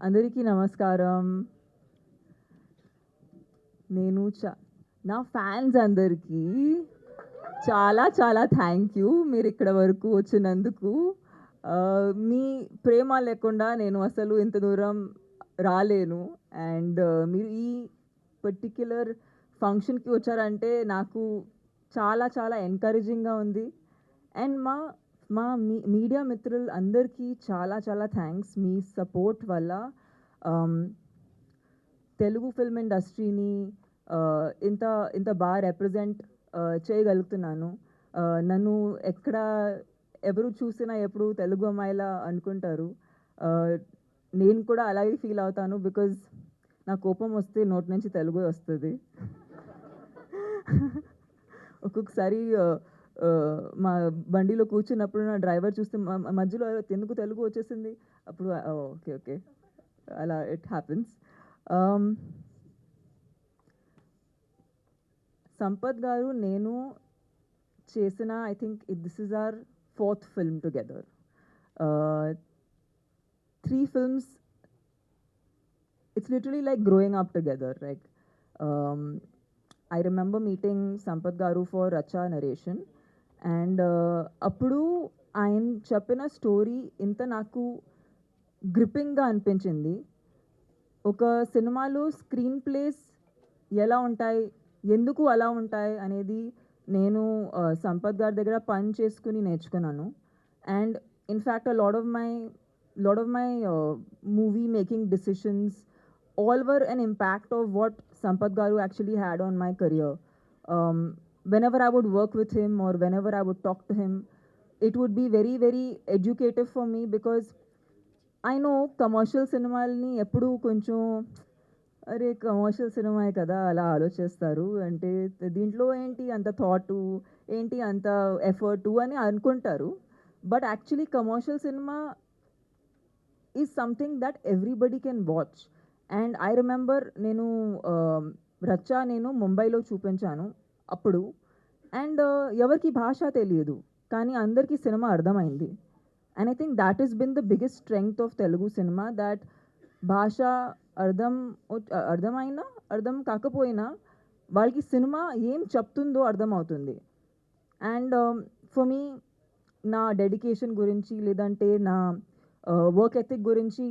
అందరికీ నమస్కారం. నేను నా ఫ్యాన్స్ అందరికీ చాలా చాలా థ్యాంక్ యూ మీరిక్కడ వరకు వచ్చినందుకు. మీ ప్రేమ లేకుండా నేను అసలు ఇంత దూరం రాలేను. అండ్ మీరు ఈ పర్టిక్యులర్ ఫంక్షన్‌కి వచ్చారంటే నాకు చాలా చాలా ఎంకరేజింగ్‌గా ఉంది. అండ్ మా మా మీడియా మిత్రులు అందరికీ చాలా చాలా థ్యాంక్స్. మీ సపోర్ట్ వల్ల తెలుగు ఫిల్మ్ ఇండస్ట్రీని ఇంత ఇంత బాగా రిప్రజెంట్ చేయగలుగుతున్నాను. నన్ను ఎక్కడ ఎవరు చూసినా ఎప్పుడు తెలుగు అమ్మాయిలా అనుకుంటారు. నేను కూడా అలాగే ఫీల్ అవుతాను. బికాజ్ నా కోపం వస్తే నోటి నుంచి తెలుగే వస్తుంది. ఒక్కొక్కసారి మా బండిలో కూర్చున్నప్పుడు నా డ్రైవర్ చూస్తే మధ్యలో ఎందుకు తెలుగు వచ్చేసింది అప్పుడు ఓకే ఓకే అలా ఇట్ హ్యాపెన్స్. సంపత్ గారు నేను చేసిన I think this is our 4th film together. 3 films, it's literally like growing up together. Like I remember meeting Sampath Garu for Racha narration, and appudu ఆయన చెప్పిన స్టోరీ ఇంత నాకు గ్రిప్పింగ్గా అనిపించింది. ఒక సినిమాలో స్క్రీన్ ప్లేస్ ఎలా ఉంటాయి, ఎందుకు అలా ఉంటాయి అనేది నేను సంపత్ గారి దగ్గర పని చేసుకుని నేర్చుకున్నాను. And in fact lot of my movie making decisions all were an impact of what Sampath Garu actually had on my career. Whenever I would work with him or whenever I would talk to him, it would be very, very educative for me because I know commercial సినిమాలని ఎప్పుడూ కొంచెం అరే commercial సినిమాయే కదా అలా ఆలోచిస్తారు. అంటే దీంట్లో ఏంటి అంత థాటు, ఏంటి అంత ఎఫర్టు అని అనుకుంటారు. But actually commercial cinema is something that everybody can watch. And I remember నేను రచ్చా నేను ముంబైలో చూపించాను అప్పుడు. అండ్ ఎవరికి భాష తెలియదు కానీ అందరికీ సినిమా అర్థమైంది. And I think that is been the biggest strength of Telugu cinema, that భాష అర్థమైనా అర్థం కాకపోయినా వాళ్ళకి సినిమా ఏం చెప్తుందో అర్థమవుతుంది. అండ్ ఫర్ మీ నా డెడికేషన్ గురించి లేదంటే నా వర్క్ ఎథిక్ గురించి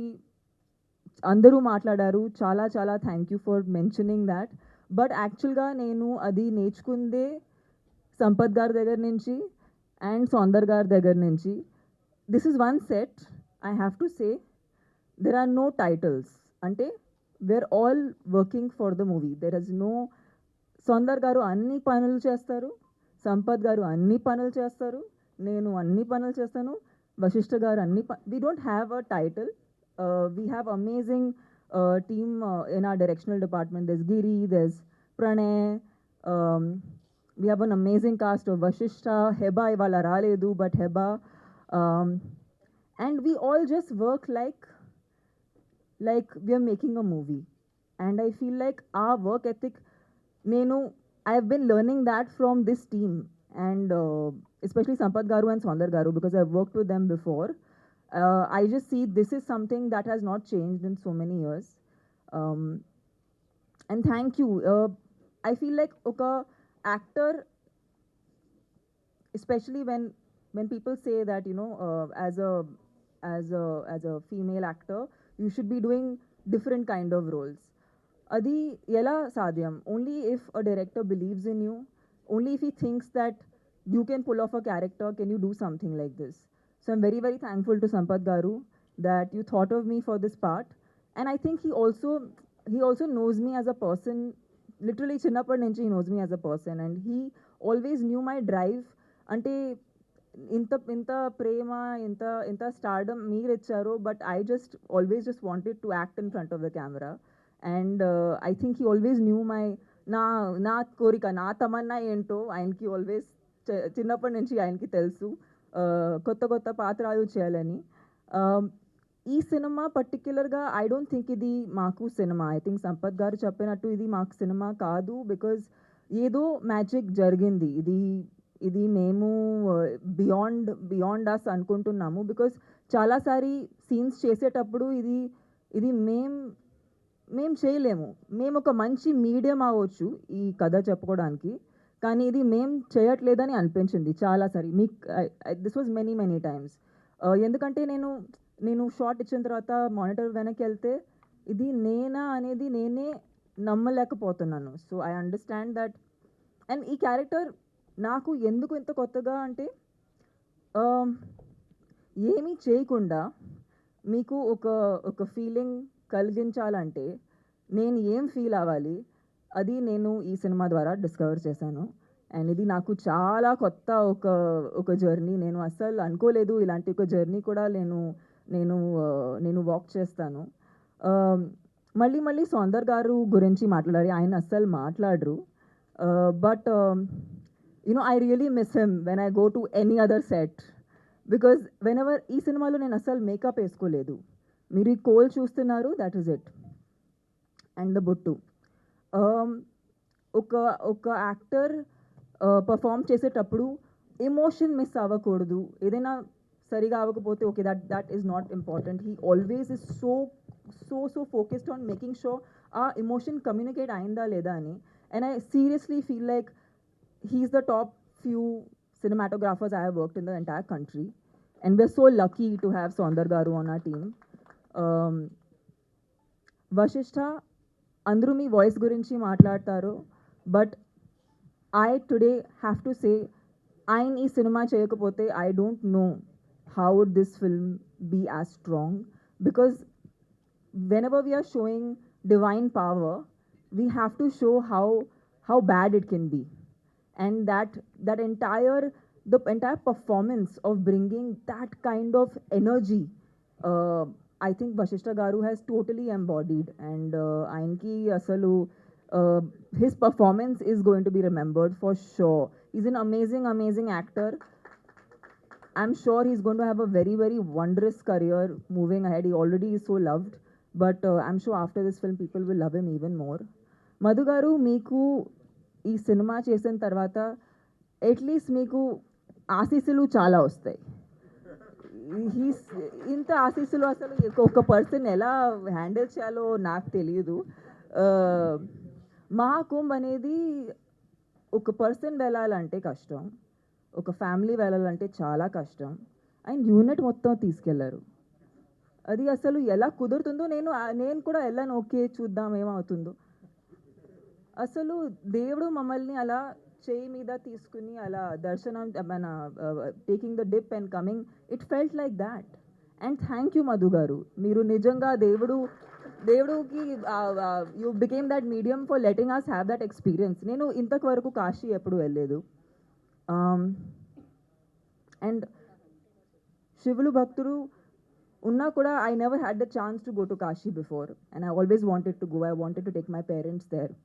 అందరూ మాట్లాడారు. చాలా చాలా thank you for mentioning that. But యాక్చువల్గా నేను అది నేర్చుకుందే సంపత్ గారి దగ్గర నుంచి అండ్ సౌందర్ గారి దగ్గర నుంచి. This is one set I have to say there are no titles. అంటే we're all working for the movie. There is no Soundar గారు అన్ని పనులు చేస్తారు, సంపత్ గారు అన్ని పనులు చేస్తారు, నేను అన్ని పనులు చేస్తాను, వశిష్ఠ గారు అన్ని we don't have a title. We have amazing team in our directional department. There's Giri, there's Pranay, we have an amazing cast of Vashishta, Heba ivala raledu, but Heba, and we all just work like we are making a movie. And I feel like our work ethic, nenu I've been learning that from this team, and especially Sampath Garu and Saundar Garu, because I've worked with them before. I just see this is something that has not changed in so many years. And thank you. I feel like oka actor, especially when people say that as a female actor you should be doing different kind of roles. Adi ela sadhyam only if a director believes in you, only if he thinks that you can pull off a character can you do something like this. So I'm very very thankful to Sampath Garu that you thought of me for this part. And I think he also knows me as a person. Literally chinnapad nunchi he knows me as a person, and he always knew my drive. అంటే ఇంత ప్రేమ ఇంత stardom మీరు ఇచ్చారు, but I just always just wanted to act in front of the camera. And I think he always new my నా కోరిక, నా తమన్నా ఏంటో ఆయనకి ఆల్వేస్ చిన్నప్పటి నుంచి ఆయనకి తెలుసు కొత్త కొత్త పాత్రలు చేయాలని. ఈ సినిమా పర్టిక్యులర్గా ఐ డోంట్ థింక్ ఇది మాకు సినిమా. ఐ థింక్ సంపత్ గారు చెప్పినట్టు ఇది మాకు సినిమా కాదు, బికాజ్ ఏదో మ్యాజిక్ జరిగింది. ఇది మేము బియాండ్ అస్ అనుకుంటున్నాము. బికాజ్ చాలాసారి సీన్స్ చేసేటప్పుడు ఇది ఇది మేం చేయలేము. మేము ఒక మంచి మీడియం అవ్వచ్చు ఈ కథ చెప్పుకోవడానికి. కానీ ఇది మేం చేయట్లేదని అనిపించింది చాలాసారి. This was many times. ఎందుకంటే నేను షాట్ ఇచ్చిన తర్వాత మానిటర్ వెనక్కెళ్తే ఇది నేనా అనేది నేనే నమ్మలేకపోతున్నాను. So, I understand that. And ఈ క్యారెక్టర్ నాకు ఎందుకు ఇంత కొత్తగా అంటే ఆహ్, ఏమీ చేయకుండా మీకు ఒక ఫీలింగ్ కలిగించాలంటే నేను ఏం ఫీల్ అవ్వాలి, అది నేను ఈ సినిమా ద్వారా డిస్కవర్ చేశాను. అండ్ ఇది నాకు చాలా కొత్త ఒక జర్నీ. నేను అస్సలు అనుకోలేదు ఇలాంటి ఒక జర్నీ కూడా నేను వాక్ చేస్తాను. ఆహ్, మళ్ళీ సౌందర్ గారు గురించి మాట్లాడాలి. ఆయన అస్సలు మాట్లాడరు. But I really miss him when I go to any other set. Because whenever ఈ సినిమాలో నేను అస్సలు మేకప్ వేసుకోలేదు. మీరు ఈ కోల్ చూస్తున్నారు, that is it. And the బొట్టు. ఒక యాక్టర్ పర్ఫామ్ చేసేటప్పుడు ఎమోషన్ మిస్ అవ్వకూడదు. ఏదైనా సరిగా అవ్వకపోతే okay, that is not important. He always is so focused on making sure ఆ ఎమోషన్ కమ్యూనికేట్ అయిందా లేదా అని. And I seriously feel like he's the top few cinematographers I have worked in the entire country, and we're so lucky to have Saundar Garu on our team. Vashishta, andru mee voice gurinchi maatladtaru, but I today have to say, ఆయన ఈ cinema చేయకపోతే I don't know how would this film be as strong, because whenever we are showing divine power, we have to show how bad it can be. And the entire performance of bringing that kind of energy, I think Vashishta Garu has totally embodied. And Ainki asalu, his performance is going to be remembered for sure. He's an amazing actor. I'm sure he's going to have a very wondrous career moving ahead. He already is so loved, but I'm sure after this film people will love him even more. Madhu Garu, meeku ఈ cinema చేసిన తర్వాత at least మీకు ఆశీస్సులు చాలా వస్తాయి. ఇంత ఆశీస్సులు అసలు ఒక పర్సన్ ఎలా హ్యాండిల్ చేయాలో నాకు తెలియదు. మహాకుంభ్ అనేది ఒక పర్సన్ వెళ్ళాలంటే కష్టం, ఒక ఫ్యామిలీ వెళ్ళాలంటే చాలా కష్టం. అండ్ యూనిట్ మొత్తం తీసుకెళ్లారు. అది అసలు ఎలా కుదురుతుందో నేను కూడా వెళ్ళాను. ఓకే, చూద్దాం ఏమవుతుందో. అసలు దేవుడు మమ్మల్ని అలా చేయి మీద తీసుకుని అలా దర్శనం మన taking the dip and coming, it felt like that. And thank you Madhu గారు, మీరు నిజంగా దేవుడుకి you became that medium for letting us have that experience. నేను ఇంతవరకు కాశీ ఎప్పుడు వెళ్ళలేదు. అండ్ శివులు భక్తుడు ఉన్నా కూడా I never had the chance to go to Kashi before, and I always wanted to go. I wanted to take my parents there.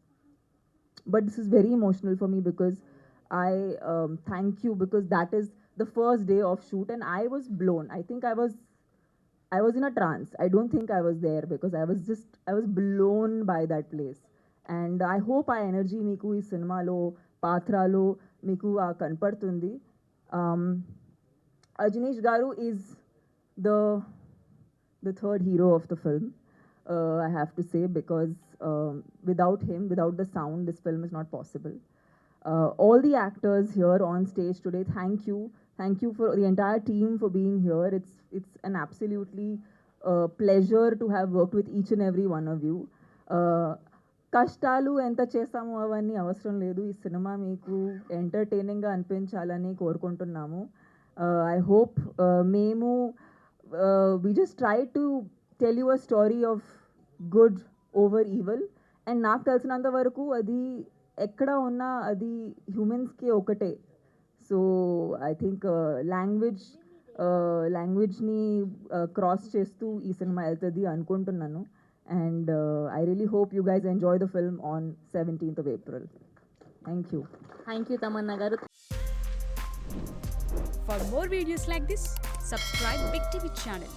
But this is very emotional for me because I thank you, because that is the first day of shoot and I was blown. I think I was in a trance. I don't think I was there because I was blown by that place. And I hope our energy meeku ee cinema lo paatralo meeku kanpadutundi. Ajneesh Garu is the third hero of the film. I have to say, because without him, without the sound, this film is not possible. All the actors here on stage today, thank you for the entire team for being here. It's an absolutely pleasure to have worked with each and every one of you. కష్టాలు ఎంత చేస్తామో అవన్నీ అవసరం లేదు. ఈ cinema మీకు ఎంటర్టైనింగ్గా అనిపించాలని కోరుకుంటున్నాము. I hope we just try to tell you a story of good over evil, and నాకు తెలిసినంత వరకు అది ఎక్కడ ఉన్నా అది హ్యూమన్స్కి ఒకటే. సో ఐ థింక్ లాంగ్వేజ్ని క్రాస్ చేస్తూ ఈ సినిమా వెళ్తుంది అనుకుంటున్నాను. And I really hope you guys enjoy the film on 17th of April. Thank you Tamannaah గారు. For more videos like this, subscribe Big TV channel.